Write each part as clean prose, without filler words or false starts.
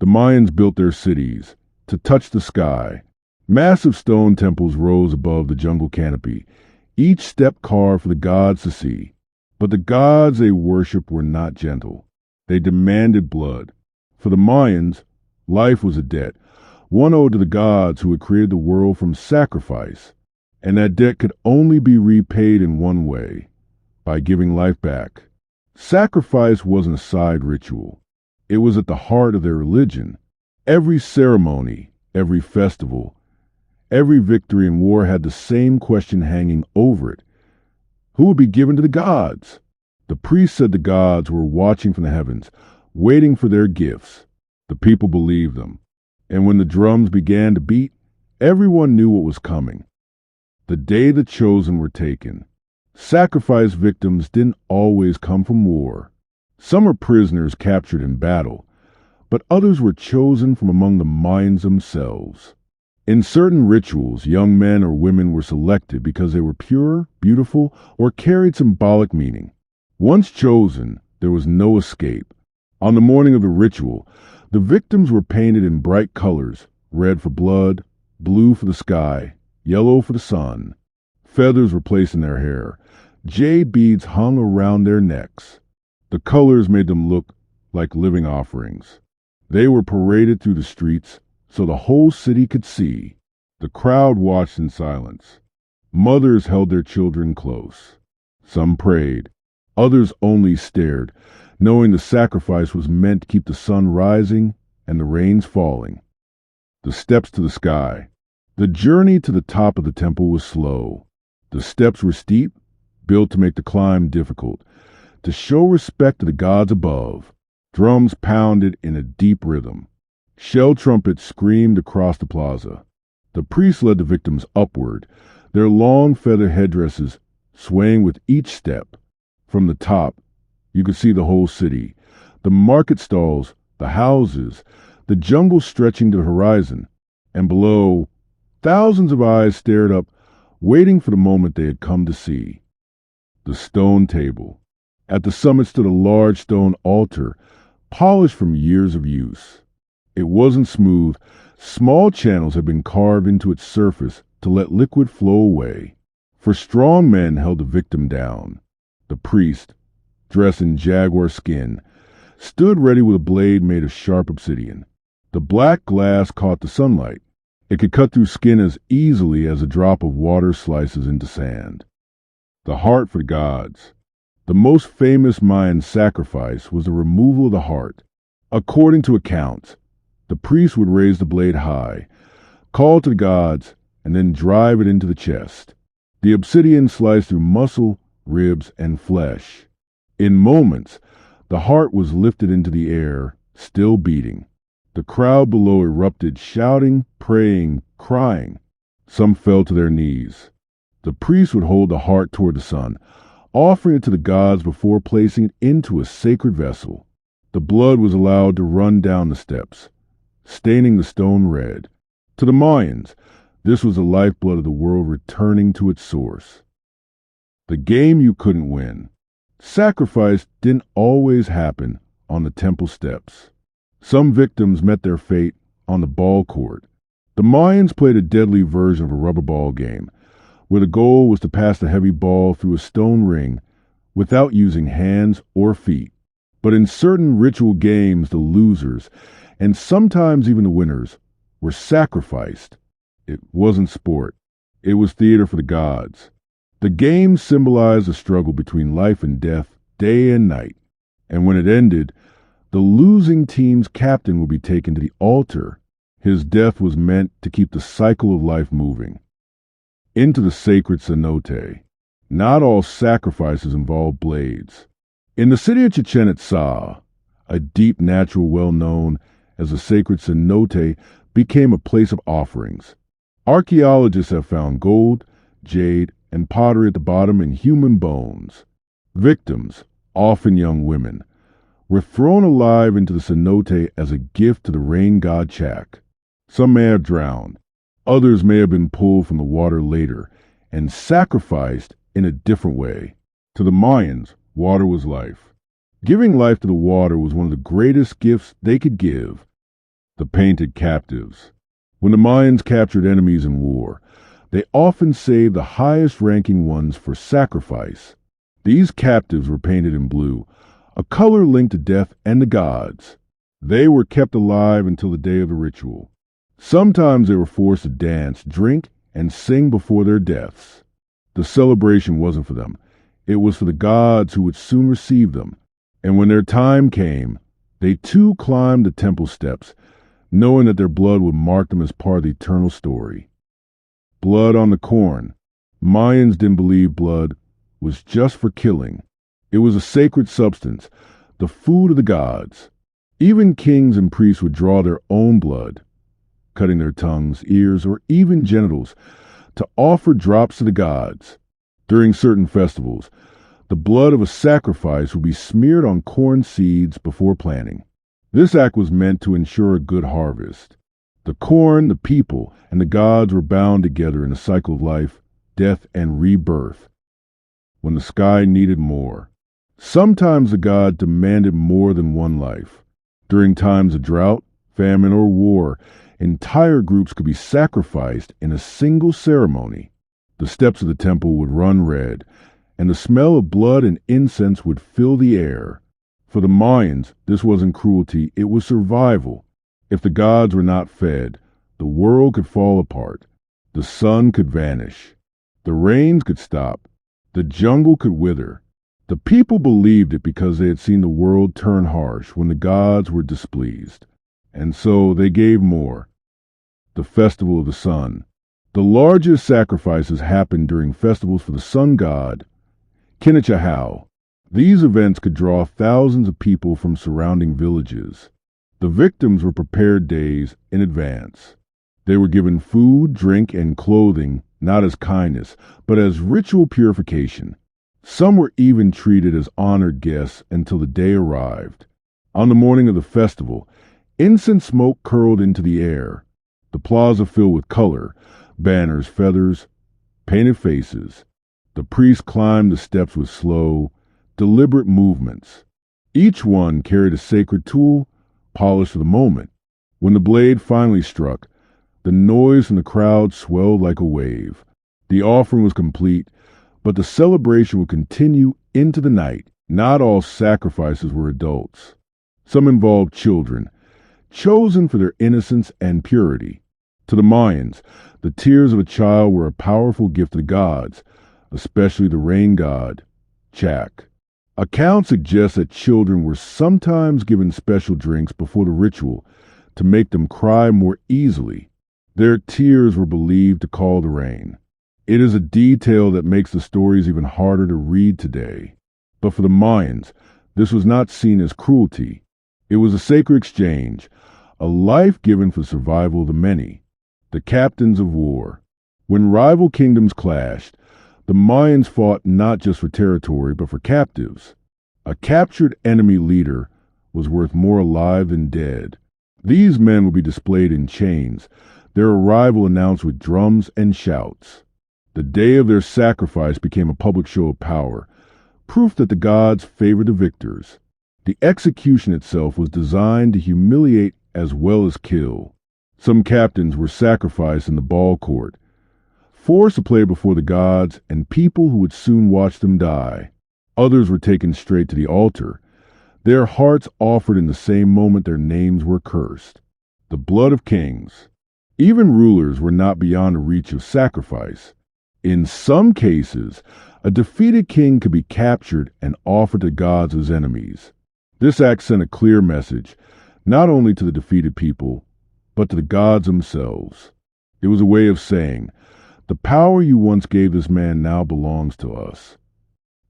The Mayans built their cities to touch the sky. Massive stone temples rose above the jungle canopy, each step carved for the gods to see. But the gods they worshipped were not gentle. They demanded blood. For the Mayans, life was a debt, one owed to the gods who had created the world from sacrifice, and that debt could only be repaid in one way, by giving life back. Sacrifice wasn't a side ritual. It was at the heart of their religion. Every ceremony, every festival, every victory in war had the same question hanging over it. Who would be given to the gods? The priests said the gods were watching from the heavens, waiting for their gifts. The people believed them. And when the drums began to beat, everyone knew what was coming. The day the chosen were taken. Sacrifice victims didn't always come from war. Some were prisoners captured in battle, but others were chosen from among the Mayans themselves. In certain rituals, young men or women were selected because they were pure, beautiful, or carried symbolic meaning. Once chosen, there was no escape. On the morning of the ritual, the victims were painted in bright colors, red for blood, blue for the sky, yellow for the sun. Feathers were placed in their hair. Jade beads hung around their necks. The colors made them look like living offerings. They were paraded through the streets so the whole city could see. The crowd watched in silence. Mothers held their children close. Some prayed. Others only stared, knowing the sacrifice was meant to keep the sun rising and the rains falling. The steps to the sky. The journey to the top of the temple was slow. The steps were steep, built to make the climb difficult, to show respect to the gods above. Drums pounded in a deep rhythm. Shell trumpets screamed across the plaza. The priests led the victims upward, their long feather headdresses swaying with each step. From the top, you could see the whole city, the market stalls, the houses, the jungle stretching to the horizon, and below, thousands of eyes stared up, waiting for the moment they had come to see. The stone table. At the summit stood a large stone altar, polished from years of use. It wasn't smooth. Small channels had been carved into its surface to let liquid flow away. For strong men held the victim down. The priest, dressed in jaguar skin, stood ready with a blade made of sharp obsidian. The black glass caught the sunlight. It could cut through skin as easily as a drop of water slices into sand. The heart for the gods. The most famous Mayan sacrifice was the removal of the heart. According to accounts, the priest would raise the blade high, call to the gods, and then drive it into the chest. The obsidian sliced through muscle, ribs, and flesh. In moments, the heart was lifted into the air, still beating. The crowd below erupted, shouting, praying, crying. Some fell to their knees. The priest would hold the heart toward the sun, offering it to the gods before placing it into a sacred vessel. The blood was allowed to run down the steps, staining the stone red. To the Mayans, this was the lifeblood of the world returning to its source. The game you couldn't win. Sacrifice didn't always happen on the temple steps. Some victims met their fate on the ball court. The Mayans played a deadly version of a rubber ball game, where the goal was to pass the heavy ball through a stone ring without using hands or feet. But in certain ritual games, the losers, and sometimes even the winners, were sacrificed. It wasn't sport. It was theater for the gods. The game symbolized the struggle between life and death, day and night. And when it ended, the losing team's captain would be taken to the altar. His death was meant to keep the cycle of life moving. Into the Sacred Cenote. Not all sacrifices involve blades. In the city of Chichen Itza, a deep natural well known as the Sacred Cenote became a place of offerings. Archaeologists have found gold, jade, and pottery at the bottom and human bones. Victims, often young women, were thrown alive into the cenote as a gift to the rain god Chak. Some may have drowned. Others may have been pulled from the water later and sacrificed in a different way. To the Mayans, water was life. Giving life to the water was one of the greatest gifts they could give. The painted captives. When the Mayans captured enemies in war, they often saved the highest-ranking ones for sacrifice. These captives were painted in blue, a color linked to death and the gods. They were kept alive until the day of the ritual. Sometimes they were forced to dance, drink, and sing before their deaths. The celebration wasn't for them. It was for the gods who would soon receive them. And when their time came, they too climbed the temple steps, knowing that their blood would mark them as part of the eternal story. Blood on the corn. Mayans didn't believe blood was just for killing. It was a sacred substance, the food of the gods. Even kings and priests would draw their own blood, cutting their tongues, ears, or even genitals, to offer drops to the gods. During certain festivals, the blood of a sacrifice would be smeared on corn seeds before planting. This act was meant to ensure a good harvest. The corn, the people, and the gods were bound together in a cycle of life, death, and rebirth. When the sky needed more. Sometimes the god demanded more than one life. During times of drought, famine, or war, entire groups could be sacrificed in a single ceremony. The steps of the temple would run red, and the smell of blood and incense would fill the air. For the Mayans, this wasn't cruelty, it was survival. If the gods were not fed, the world could fall apart. The sun could vanish. The rains could stop. The jungle could wither. The people believed it because they had seen the world turn harsh when the gods were displeased. And so they gave more. The Festival of the Sun. The largest sacrifices happened during festivals for the sun god, Kinachahau. These events could draw thousands of people from surrounding villages. The victims were prepared days in advance. They were given food, drink, and clothing, not as kindness, but as ritual purification. Some were even treated as honored guests until the day arrived. On the morning of the festival, incense smoke curled into the air. The plaza filled with color, banners, feathers, painted faces. The priests climbed the steps with slow, deliberate movements. Each one carried a sacred tool, polished for the moment. When the blade finally struck, the noise from the crowd swelled like a wave. The offering was complete, but the celebration would continue into the night. Not all sacrifices were adults. Some involved children, chosen for their innocence and purity. To the Mayans, the tears of a child were a powerful gift to the gods, especially the rain god, Chak. Accounts suggest that children were sometimes given special drinks before the ritual to make them cry more easily. Their tears were believed to call the rain. It is a detail that makes the stories even harder to read today. But for the Mayans, this was not seen as cruelty. It was a sacred exchange, a life given for survival of the many, the captains of war. When rival kingdoms clashed, the Mayans fought not just for territory, but for captives. A captured enemy leader was worth more alive than dead. These men would be displayed in chains, their arrival announced with drums and shouts. The day of their sacrifice became a public show of power, proof that the gods favored the victors. The execution itself was designed to humiliate as well as kill. Some captains were sacrificed in the ball court, forced to play before the gods and people who would soon watch them die. Others were taken straight to the altar, their hearts offered in the same moment their names were cursed. The blood of kings. Even rulers were not beyond the reach of sacrifice. In some cases, a defeated king could be captured and offered to gods as enemies. This act sent a clear message, not only to the defeated people, but to the gods themselves. It was a way of saying, the power you once gave this man now belongs to us.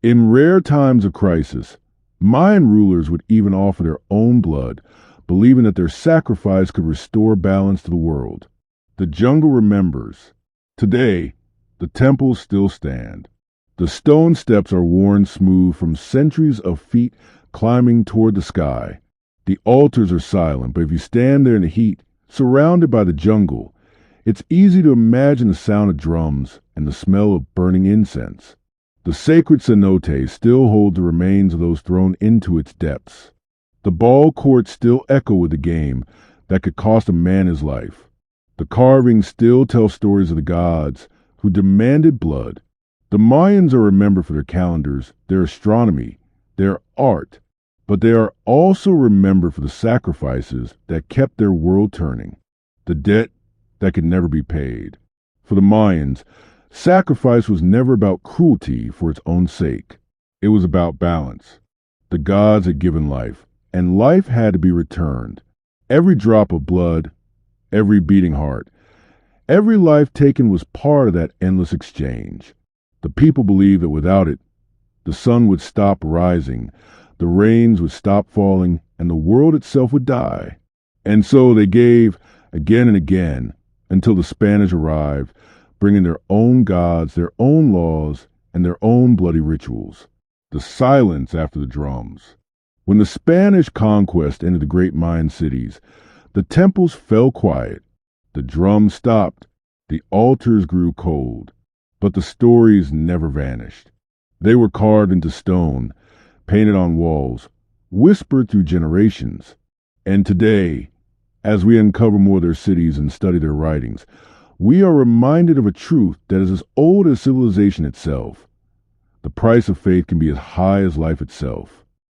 In rare times of crisis, Mayan rulers would even offer their own blood, believing that their sacrifice could restore balance to the world. The jungle remembers. Today, the temples still stand. The stone steps are worn smooth from centuries of feet climbing toward the sky. The altars are silent, but if you stand there in the heat, surrounded by the jungle, it's easy to imagine the sound of drums and the smell of burning incense. The Sacred Cenote still holds the remains of those thrown into its depths. The ball courts still echo with the game that could cost a man his life. The carvings still tell stories of the gods who demanded blood. The Mayans are remembered for their calendars, their astronomy, their art, but they are also remembered for the sacrifices that kept their world turning, the debt that could never be paid. For the Mayans, sacrifice was never about cruelty for its own sake. It was about balance. The gods had given life, and life had to be returned. Every drop of blood, every beating heart, every life taken was part of that endless exchange. The people believed that without it, the sun would stop rising, the rains would stop falling, and the world itself would die. And so they gave again and again until the Spanish arrived, bringing their own gods, their own laws, and their own bloody rituals. The silence after the drums. When the Spanish conquest entered the great Mayan cities, the temples fell quiet, the drums stopped, the altars grew cold, but the stories never vanished. They were carved into stone, painted on walls, whispered through generations. And today, as we uncover more of their cities and study their writings, we are reminded of a truth that is as old as civilization itself. The price of faith can be as high as life itself.